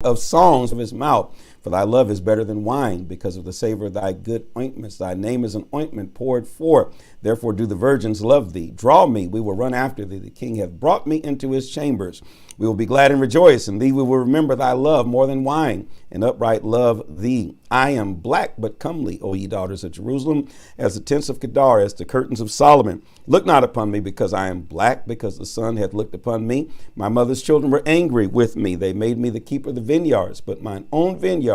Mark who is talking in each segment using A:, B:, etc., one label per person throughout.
A: of songs of his mouth. For thy love is better than wine, because of the savor of thy good ointments. Thy name is an ointment poured forth. Therefore do the virgins love thee. Draw me, we will run after thee. The king hath brought me into his chambers. We will be glad and rejoice. In thee we will remember thy love more than wine, and upright love thee. I am black but comely, O ye daughters of Jerusalem, as the tents of Kedar, as the curtains of Solomon. Look not upon me because I am black, because the sun hath looked upon me. My mother's children were angry with me. They made me the keeper of the vineyards, but mine own vineyard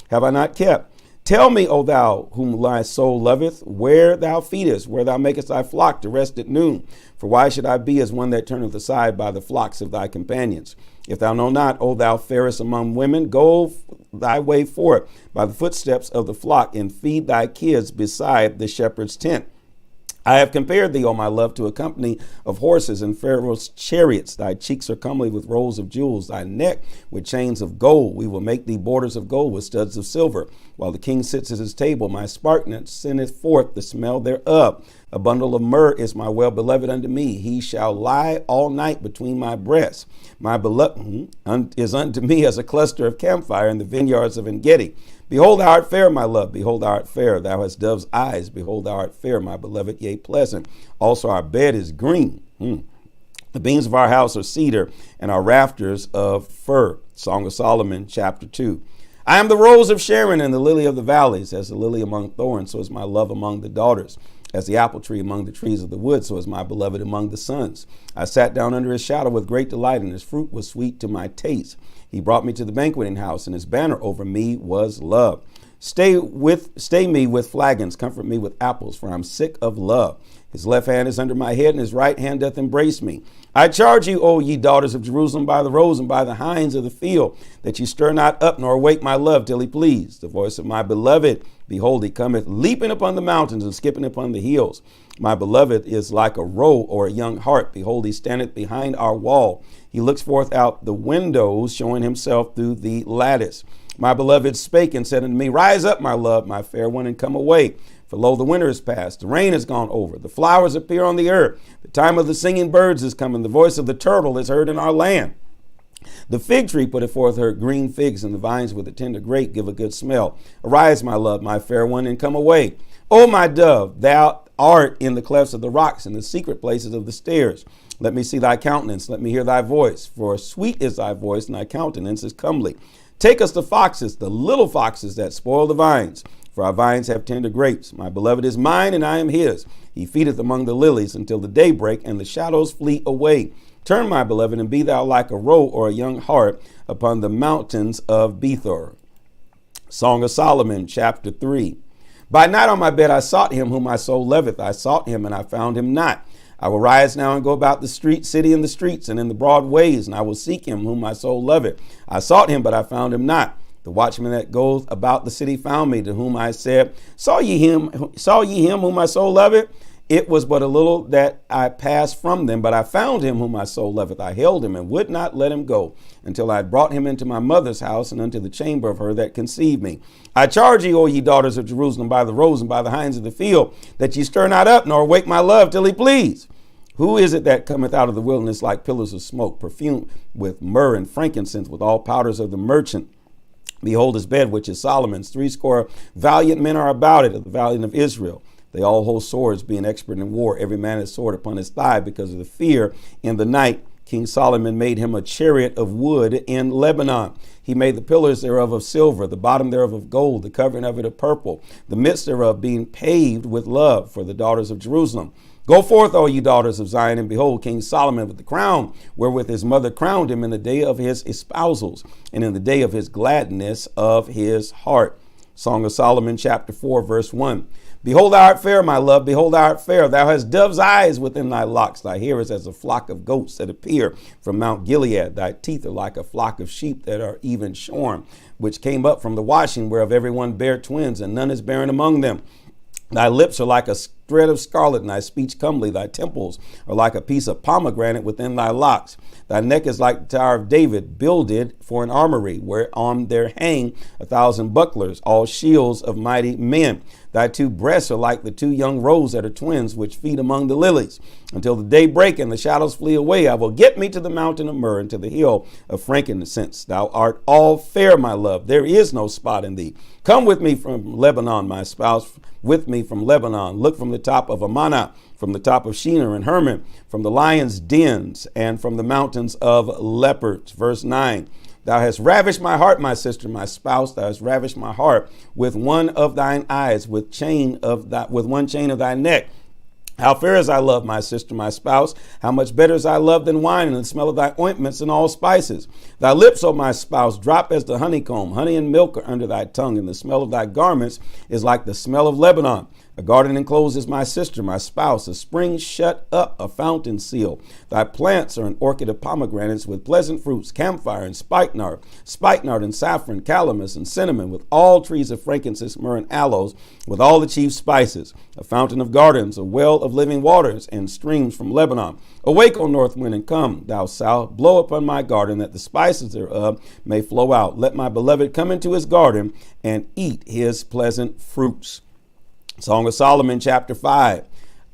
A: have I not kept. Tell me, O thou whom thy soul loveth, where thou feedest, where thou makest thy flock to rest at noon. For why should I be as one that turneth aside by the flocks of thy companions? If thou know not, O thou fairest among women, go thy way forth by the footsteps of the flock, and feed thy kids beside the shepherd's tent. I have compared thee, O my love, to a company of horses and Pharaoh's chariots. Thy cheeks are comely with rows of jewels, thy neck with chains of gold. We will make thee borders of gold with studs of silver. While the king sits at his table, my sparklet sendeth forth the smell thereof. A bundle of myrrh is my well-beloved unto me. He shall lie all night between my breasts. My beloved is unto me as a cluster of camphire in the vineyards of En-gedi. Behold, thou art fair, my love. Behold, thou art fair. Thou hast dove's eyes. Behold, thou art fair, my beloved, yea, pleasant. Also our bed is green. The beams of our house are cedar, and our rafters of fir. Song of Solomon, chapter 2. I am the rose of Sharon and the lily of the valleys. As the lily among thorns, so is my love among the daughters. As the apple tree among the trees of the wood, so is my beloved among the sons. I sat down under his shadow with great delight, and his fruit was sweet to my taste. He brought me to the banqueting house, and his banner over me was love. Stay me with flagons, comfort me with apples, for I'm sick of love. His left hand is under my head, and his right hand doth embrace me. I charge you, O ye daughters of Jerusalem, by the roes and by the hinds of the field, that ye stir not up nor awake my love till he please. The voice of my beloved, behold, he cometh, leaping upon the mountains and skipping upon the hills. My beloved is like a roe or a young hart. Behold, he standeth behind our wall. He looks forth out the windows, showing himself through the lattice. My beloved spake and said unto me, Rise up, my love, my fair one, and come away. For lo, the winter is past, the rain is gone over, the flowers appear on the earth. The time of the singing birds is come, and the voice of the turtle is heard in our land. The fig tree putteth forth her green figs, and the vines with a tender grape give a good smell. Arise, my love, my fair one, and come away. O my dove, thou art in the clefts of the rocks, in the secret places of the stairs. Let me see thy countenance, let me hear thy voice. For sweet is thy voice, and thy countenance is comely. Take us the foxes, the little foxes that spoil the vines. For our vines have tender grapes. My beloved is mine, and I am his. He feedeth among the lilies until the daybreak, and the shadows flee away. Turn, my beloved, and be thou like a roe or a young hart upon the mountains of Bethor. Song of Solomon, chapter 3. By night on my bed I sought him whom my soul loveth. I sought him, and I found him not. I will rise now and go about the city in the streets and in the broad ways, and I will seek him whom my soul loveth. I sought him, but I found him not. The watchman that goes about the city found me, to whom I said, Saw ye him whom my soul loveth? It was but a little that I passed from them, but I found him whom my soul loveth. I held him and would not let him go, until I had brought him into my mother's house and unto the chamber of her that conceived me. I charge ye, O ye daughters of Jerusalem, by the roes and by the hinds of the field, that ye stir not up, nor awake my love till he please. Who is it that cometh out of the wilderness like pillars of smoke, perfumed with myrrh and frankincense, with all powders of the merchant? Behold his bed, which is Solomon's. 80 valiant men are about it, of the valiant of Israel. They all hold swords, being expert in war, every man his sword upon his thigh, because of the fear in the night. King Solomon made him a chariot of wood in Lebanon. He made the pillars thereof of silver, the bottom thereof of gold, the covering of it of purple, the midst thereof being paved with love for the daughters of Jerusalem. Go forth, O ye daughters of Zion, and behold King Solomon with the crown wherewith his mother crowned him in the day of his espousals, and in the day of his gladness of his heart. Song of Solomon, chapter 4, verse 1. Behold, thou art fair, my love. Behold, thou art fair. Thou hast dove's eyes within thy locks. Thy hair is as a flock of goats that appear from Mount Gilead. Thy teeth are like a flock of sheep that are even shorn, which came up from the washing, whereof every one bare twins, and none is barren among them. Thy lips are like a thread of scarlet, and thy speech comely. Thy temples are like a piece of pomegranate within thy locks. Thy neck is like the Tower of David, builded for an armory, whereon there hang 1,000 bucklers, all shields of mighty men. Thy two breasts are like the two young roes that are twins, which feed among the lilies. Until the day break and the shadows flee away, I will get me to the mountain of myrrh and to the hill of frankincense. Thou art all fair, my love. There is no spot in thee. Come with me from Lebanon, my spouse, with me from Lebanon. Look from the top of Amana, from the top of Shinar and Hermon, from the lion's dens, and from the mountains of leopards. Verse 9. Thou hast ravished my heart, my sister, my spouse. Thou hast ravished my heart with one of thine eyes, with one chain of thy neck. How fair is thy love, my sister, my spouse. How much better is thy love than wine, and the smell of thy ointments and all spices. Thy lips, O my spouse, drop as the honeycomb. Honey and milk are under thy tongue, and the smell of thy garments is like the smell of Lebanon. A garden enclosed is my sister, my spouse, a spring shut up, a fountain seal. Thy plants are an orchard of pomegranates with pleasant fruits, camphire and spikenard and saffron, calamus and cinnamon, with all trees of frankincense, myrrh and aloes, with all the chief spices. A fountain of gardens, a well of living waters, and streams from Lebanon. Awake, O north wind, and come, thou south, blow upon my garden, that the spices thereof may flow out. Let my beloved come into his garden and eat his pleasant fruits. Song of Solomon, chapter 5.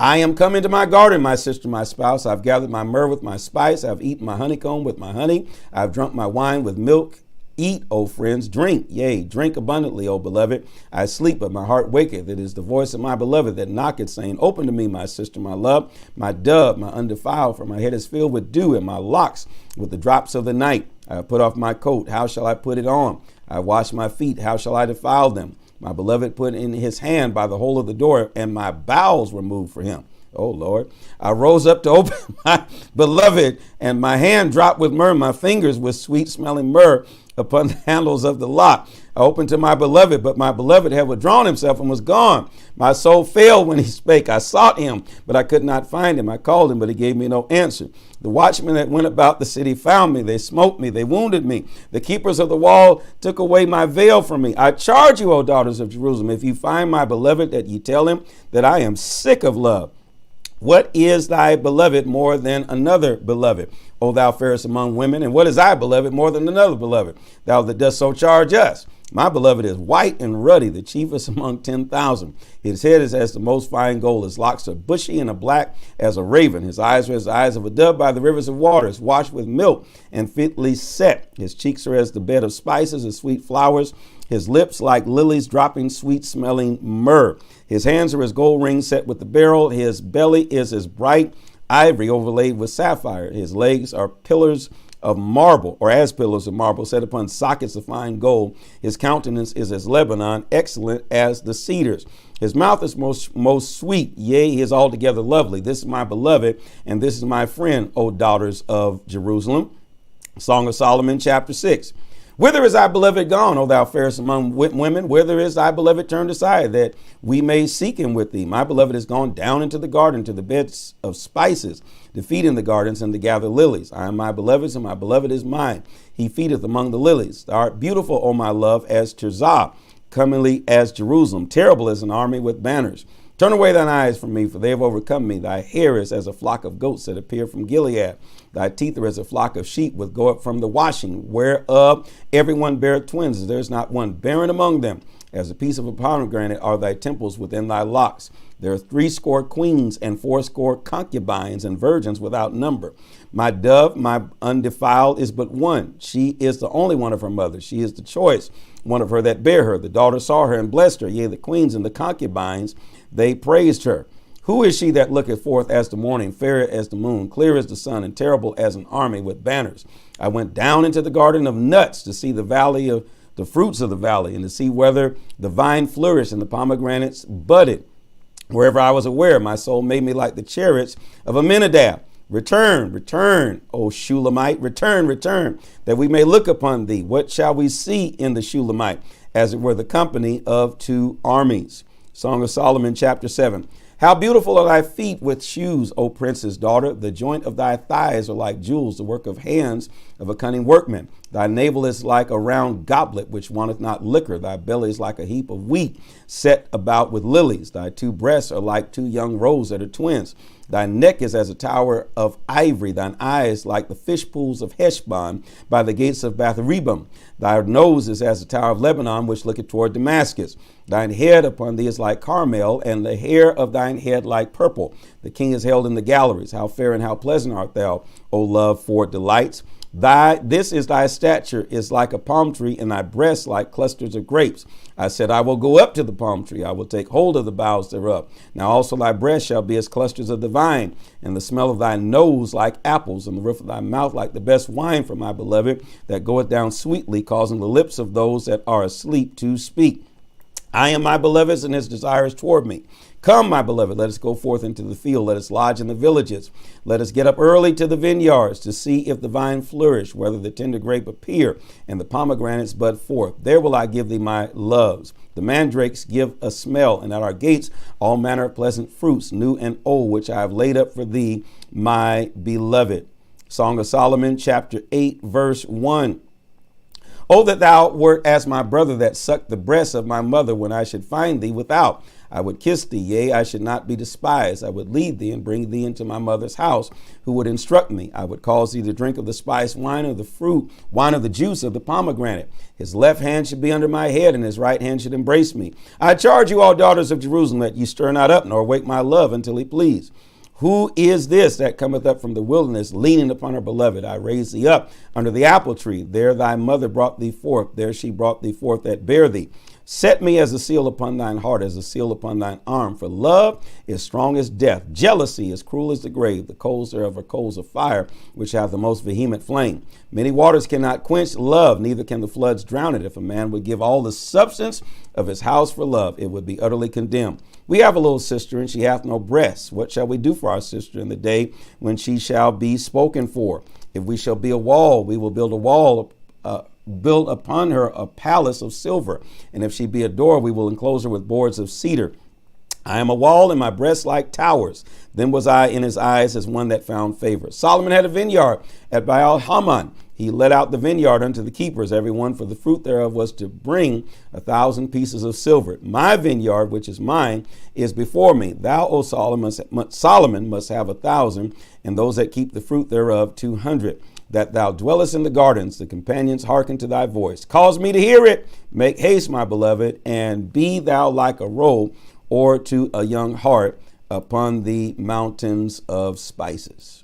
A: I am come into my garden, my sister, my spouse. I've gathered my myrrh with my spice. I've eaten my honeycomb with my honey. I've drunk my wine with milk. Eat, O friends, drink, yea, drink abundantly, O beloved. I sleep, but my heart waketh. It is the voice of my beloved that knocketh, saying, Open to me, my sister, my love, my dove, my undefiled, for my head is filled with dew, and my locks with the drops of the night. I have put off my coat. How shall I put it on? I wash my feet. How shall I defile them? My beloved put in his hand by the hole of the door, and my bowels were moved for him. Oh, Lord. I rose up to open my beloved, and my hand dropped with myrrh, my fingers with sweet-smelling myrrh upon the handles of the lock. I opened to my beloved, but my beloved had withdrawn himself and was gone. My soul failed when he spake. I sought him, but I could not find him. I called him, but he gave me no answer. The watchmen that went about the city found me. They smote me. They wounded me. The keepers of the wall took away my veil from me. I charge you, O daughters of Jerusalem, if you find my beloved, that ye tell him that I am sick of love. What is thy beloved more than another beloved, O thou fairest among women? And what is thy beloved more than another beloved, thou that dost so charge us? My beloved is white and ruddy, the chiefest among 10,000. His head is as the most fine gold. His locks are bushy and are black as a raven. His eyes are as the eyes of a dove by the rivers of waters, washed with milk and fitly set. His cheeks are as the bed of spices and sweet flowers. His lips like lilies dropping sweet-smelling myrrh. His hands are as gold rings set with the beryl. His belly is as bright ivory overlaid with sapphire. His legs are pillars of marble, or as pillars of marble, set upon sockets of fine gold. His countenance is as Lebanon, excellent as the cedars. His mouth is most sweet, yea, he is altogether lovely. This is my beloved, and this is my friend, O daughters of Jerusalem. Song of Solomon, chapter 6. Whither is thy beloved gone, O thou fairest among women? Whither is thy beloved turned aside, that we may seek him with thee? My beloved is gone down into the garden, to the beds of spices, to feed in the gardens and to gather lilies. I am my beloved's, and my beloved is mine. He feedeth among the lilies. Thou art beautiful, O my love, as Tirzah, comely as Jerusalem, terrible as an army with banners. Turn away thine eyes from me, for they have overcome me. Thy hair is as a flock of goats that appear from Gilead. Thy teeth are as a flock of sheep which go up from the washing, whereof everyone beareth twins. There is not one barren among them. As a piece of a pomegranate are thy temples within thy locks. There are 80 queens and 80 concubines and virgins without number. My dove, my undefiled, is but one. She is the only one of her mother. She is the choice, one of her that bare her. The daughter saw her and blessed her. Yea, the queens and the concubines, they praised her. Who is she that looketh forth as the morning, fair as the moon, clear as the sun, and terrible as an army with banners? I went down into the garden of nuts to see the valley of the fruits of the valley, and to see whether the vine flourished and the pomegranates budded. Wherever I was aware, my soul made me like the chariots of Aminadab. Return, return, O Shulamite, return, return, that we may look upon thee. What shall we see in the Shulamite? As it were the company of two armies. Song of Solomon, chapter 7. How beautiful are thy feet with shoes, O princess daughter. The joint of thy thighs are like jewels, the work of hands of a cunning workman. Thy navel is like a round goblet which wanteth not liquor. Thy belly is like a heap of wheat set about with lilies. Thy two breasts are like two young roes that are twins. Thy neck is as a tower of ivory. Thine eyes like the fish pools of Heshbon by the gates of Bath-rebim. Thy nose is as a tower of Lebanon, which looketh toward Damascus. Thine head upon thee is like Carmel, and the hair of thine head like purple. The king is held in the galleries. How fair and how pleasant art thou, O love, for delights. This is thy stature is like a palm tree, and thy breasts like clusters of grapes. I said, I will go up to the palm tree. I will take hold of the boughs thereof. Now also thy breasts shall be as clusters of the vine, and the smell of thy nose like apples, and the roof of thy mouth like the best wine for my beloved, that goeth down sweetly, causing the lips of those that are asleep to speak. I am my beloved's, and his desire is toward me. Come, my beloved, let us go forth into the field. Let us lodge in the villages. Let us get up early to the vineyards to see if the vine flourish, whether the tender grape appear, and the pomegranates bud forth. There will I give thee my loves. The mandrakes give a smell, and at our gates all manner of pleasant fruits, new and old, which I have laid up for thee, my beloved. Song of Solomon, chapter 8, verse 1. Oh, that thou wert as my brother that sucked the breast of my mother when I should find thee without. I would kiss thee, yea, I should not be despised. I would lead thee and bring thee into my mother's house, who would instruct me. I would cause thee to drink of the spiced wine of the fruit, wine of the juice of the pomegranate. His left hand should be under my head, and his right hand should embrace me. I charge you, all daughters of Jerusalem, that ye stir not up, nor wake my love until he please. Who is this that cometh up from the wilderness, leaning upon her beloved? I raised thee up under the apple tree. There thy mother brought thee forth. There she brought thee forth that bare thee. Set me as a seal upon thine heart, as a seal upon thine arm. For love is strong as death. Jealousy is cruel as the grave. The coals thereof are coals of fire, which have the most vehement flame. Many waters cannot quench love, neither can the floods drown it. If a man would give all the substance of his house for love, it would be utterly condemned. We have a little sister, and she hath no breasts. What shall we do for our sister in the day when she shall be spoken for? If we shall be a wall, we will build a wall, build upon her a palace of silver. And if she be a door, we will enclose her with boards of cedar. I am a wall, and my breasts like towers. Then was I in his eyes as one that found favor. Solomon had a vineyard at Baal-Hamon. He let out the vineyard unto the keepers. Every one for the fruit thereof was to bring 1,000 pieces of silver. My vineyard, which is mine, is before me. Thou, O Solomon, must have 1,000, and those that keep the fruit thereof 200. That thou dwellest in the gardens, the companions hearken to thy voice. Cause me to hear it. Make haste, my beloved, and be thou like a roe or to a young hart upon the mountains of spices.